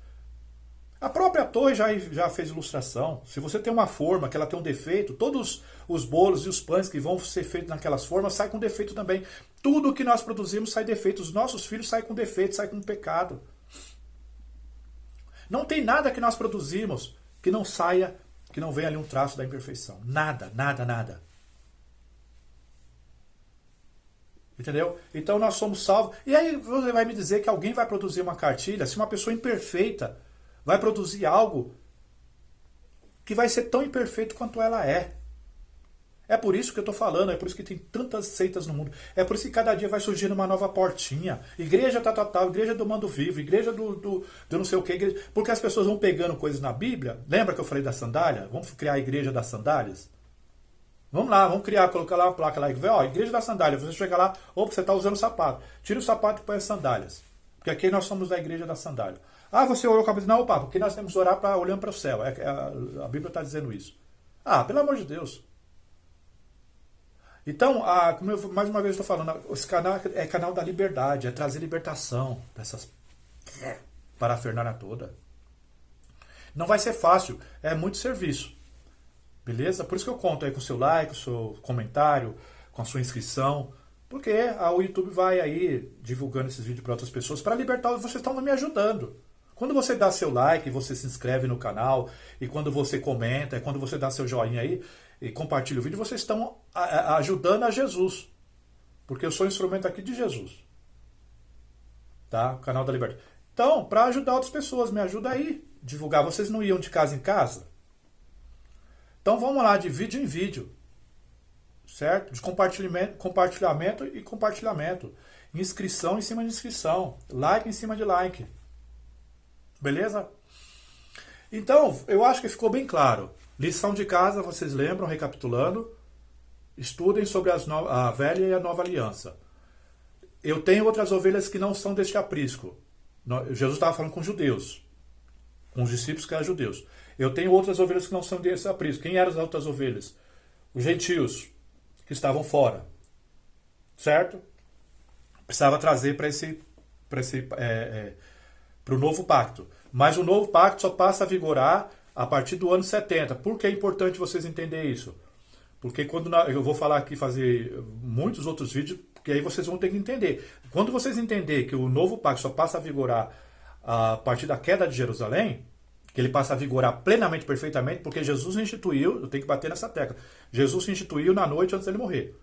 Speaker 1: A própria torre já fez ilustração. Se você tem uma forma que ela tem um defeito, todos os bolos e os pães que vão ser feitos naquelas formas saem com defeito também. Tudo que nós produzimos sai defeito. Os nossos filhos saem com defeito, saem com pecado. Não tem nada que nós produzimos que não saia, que não venha ali um traço da imperfeição. Nada, nada, nada. Entendeu? Então nós somos salvos. E aí você vai me dizer que alguém vai produzir uma cartilha, se uma pessoa imperfeita vai produzir algo que vai ser tão imperfeito quanto ela é. É por isso que eu estou falando, é por isso que tem tantas seitas no mundo. É por isso que cada dia vai surgindo uma nova portinha. Igreja tal, igreja do mando vivo, igreja do não sei o que. Igreja... Porque as pessoas vão pegando coisas na Bíblia. Lembra que eu falei da sandália? Vamos criar a igreja das sandálias? Vamos lá, vamos criar, colocar lá uma placa lá e ver, ó, igreja da sandália. Você chega lá, opa, você está usando sapato. Tira o sapato e põe as sandálias. Porque aqui nós somos da igreja da sandália. Ah, você orou com a cabeça. Não, opa, porque nós temos que orar olhando para o céu. A Bíblia está dizendo isso. Ah, pelo amor de Deus. Então, como eu mais uma vez estou falando, esse canal é canal da liberdade, é trazer libertação dessas parafernália toda. Não vai ser fácil, é muito serviço. Beleza? Por isso que eu conto aí com o seu like, com o seu comentário, com a sua inscrição. Porque o YouTube vai aí divulgando esses vídeos para outras pessoas para libertar. Vocês estão me ajudando. Quando você dá seu like, você se inscreve no canal, e quando você comenta, quando você dá seu joinha aí e compartilha o vídeo, vocês estão ajudando a Jesus. Porque eu sou instrumento aqui de Jesus. Tá? O canal da Liberdade. Então, para ajudar outras pessoas, me ajuda aí. Divulgar. Vocês não iam de casa em casa? Então vamos lá, de vídeo em vídeo. Certo? De compartilhamento e compartilhamento. Inscrição em cima de inscrição. Like em cima de like. Beleza? Então, eu acho que ficou bem claro. Lição de casa, vocês lembram, recapitulando. Estudem sobre a velha e a nova aliança. Eu tenho outras ovelhas que não são deste aprisco. Jesus estava falando com os judeus. Com os discípulos que eram judeus. Eu tenho outras ovelhas que não são desse aprisco. Quem eram as outras ovelhas? Os gentios, que estavam fora. Certo? Precisava trazer para o novo pacto. Mas o novo pacto só passa a vigorar a partir do ano 70. Por que é importante vocês entenderem isso? Porque quando eu vou falar aqui, fazer muitos outros vídeos, porque aí vocês vão ter que entender. Quando vocês entenderem que o novo pacto só passa a vigorar a partir da queda de Jerusalém, que ele passa a vigorar plenamente, perfeitamente, porque Jesus instituiu, eu tenho que bater nessa tecla, Jesus instituiu na noite antes dele morrer.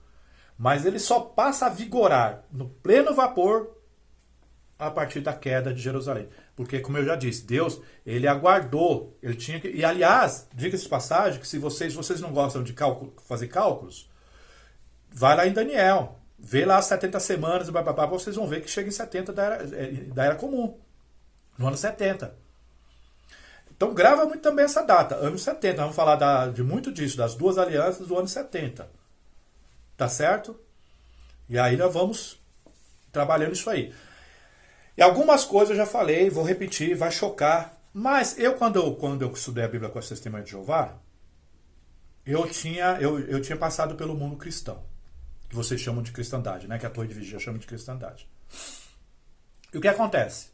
Speaker 1: Mas ele só passa a vigorar no pleno vapor a partir da queda de Jerusalém. Porque, como eu já disse, Deus, ele aguardou, ele tinha que... E, aliás, diga-se de passagem, que se vocês não gostam de fazer cálculos, vai lá em Daniel, vê lá as 70 semanas, vocês vão ver que chega em 70 da era comum, no ano 70. Então, grava muito também essa data, ano 70. Vamos falar de muito disso, das duas alianças do ano 70. Tá certo? E aí nós vamos trabalhando isso aí. E algumas coisas eu já falei, vou repetir, vai chocar. Mas quando eu estudei a Bíblia com a Testemunha de Jeová, eu tinha passado pelo mundo cristão, que vocês chamam de cristandade, né? Que a Torre de Vigia chama de cristandade. E o que acontece?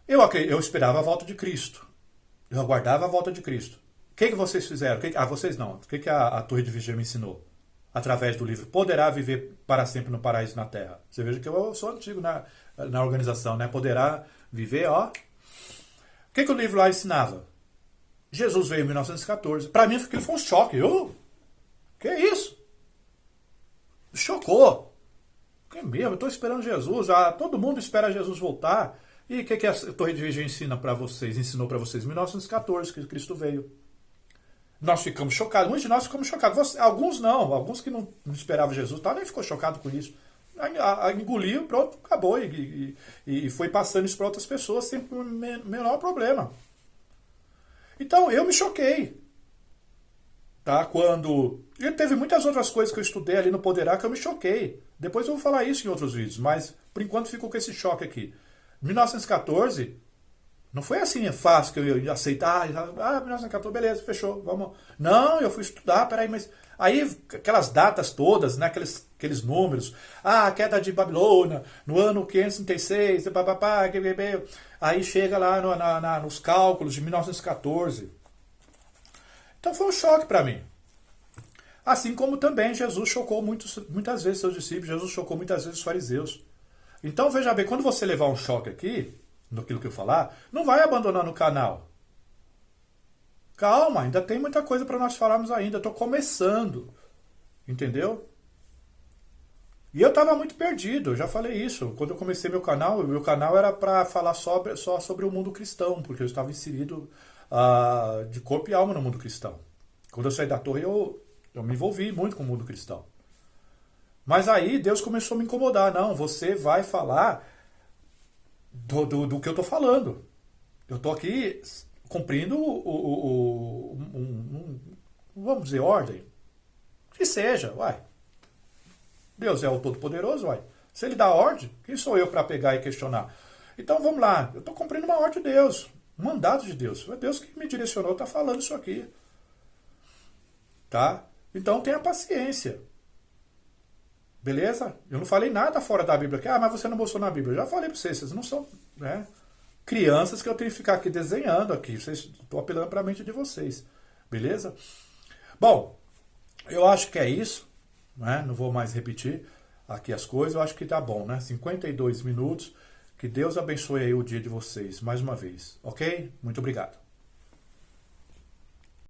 Speaker 1: Eu esperava a volta de Cristo. Eu aguardava a volta de Cristo. O que vocês fizeram? Vocês não. O que a Torre de Vigia me ensinou? através do livro Poderá Viver para Sempre no Paraíso na Terra. Você veja que eu sou antigo na organização, né? Poderá viver, ó. O que o livro lá ensinava? Jesus veio em 1914. Para mim, aquilo foi um choque. Que isso? Chocou. Que mesmo? Eu estou esperando Jesus. Todo mundo espera Jesus voltar. E o que a Torre de Vigília ensinou para vocês? Em 1914, que Cristo veio. Nós ficamos chocados. Muitos de nós ficamos chocados. Alguns não. Alguns que não esperavam Jesus nem ficou chocado com isso. Engoliu, pronto, acabou. E foi passando isso para outras pessoas sem o menor problema. Então, eu me choquei. Tá? E teve muitas outras coisas que eu estudei ali no Poderá que eu me choquei. Depois eu vou falar isso em outros vídeos, mas por enquanto ficou com esse choque aqui. 1914, não foi assim fácil que eu ia aceitar. 1914, beleza, fechou, vamos. Não, eu fui estudar, peraí, mas... Aí, aquelas datas todas, né, aqueles números. A queda de Babilônia, no ano 536, aí chega lá nos cálculos de 1914. Então foi um choque para mim. Assim como também Jesus chocou muitas vezes seus discípulos, Jesus chocou muitas vezes os fariseus. Então veja bem, quando você levar um choque aqui, naquilo que eu falar, não vai abandonar no canal. Calma, ainda tem muita coisa para nós falarmos ainda, estou começando. Entendeu? E eu estava muito perdido, eu já falei isso. Quando eu comecei meu canal era para falar só sobre o mundo cristão, porque eu estava inserido de corpo e alma no mundo cristão. Quando eu saí da torre, eu me envolvi muito com o mundo cristão. Mas aí Deus começou a me incomodar. Não, você vai falar do que eu estou falando. Eu estou aqui cumprindo vamos dizer, ordem. Que seja, uai. Deus é o Todo-Poderoso, uai. Se ele dá ordem, quem sou eu para pegar e questionar? Então vamos lá, eu estou cumprindo uma ordem de Deus, um mandato de Deus. Foi Deus que me direcionou, está falando isso aqui. Tá? Então tenha paciência. Beleza? Eu não falei nada fora da Bíblia aqui. Mas você não mostrou na Bíblia. Eu já falei para vocês não são crianças que eu tenho que ficar aqui desenhando aqui. Estou apelando para a mente de vocês. Beleza? Bom, eu acho que é isso. Né? Não vou mais repetir aqui as coisas. Eu acho que tá bom, né? 52 minutos. Que Deus abençoe aí o dia de vocês mais uma vez. Ok? Muito obrigado.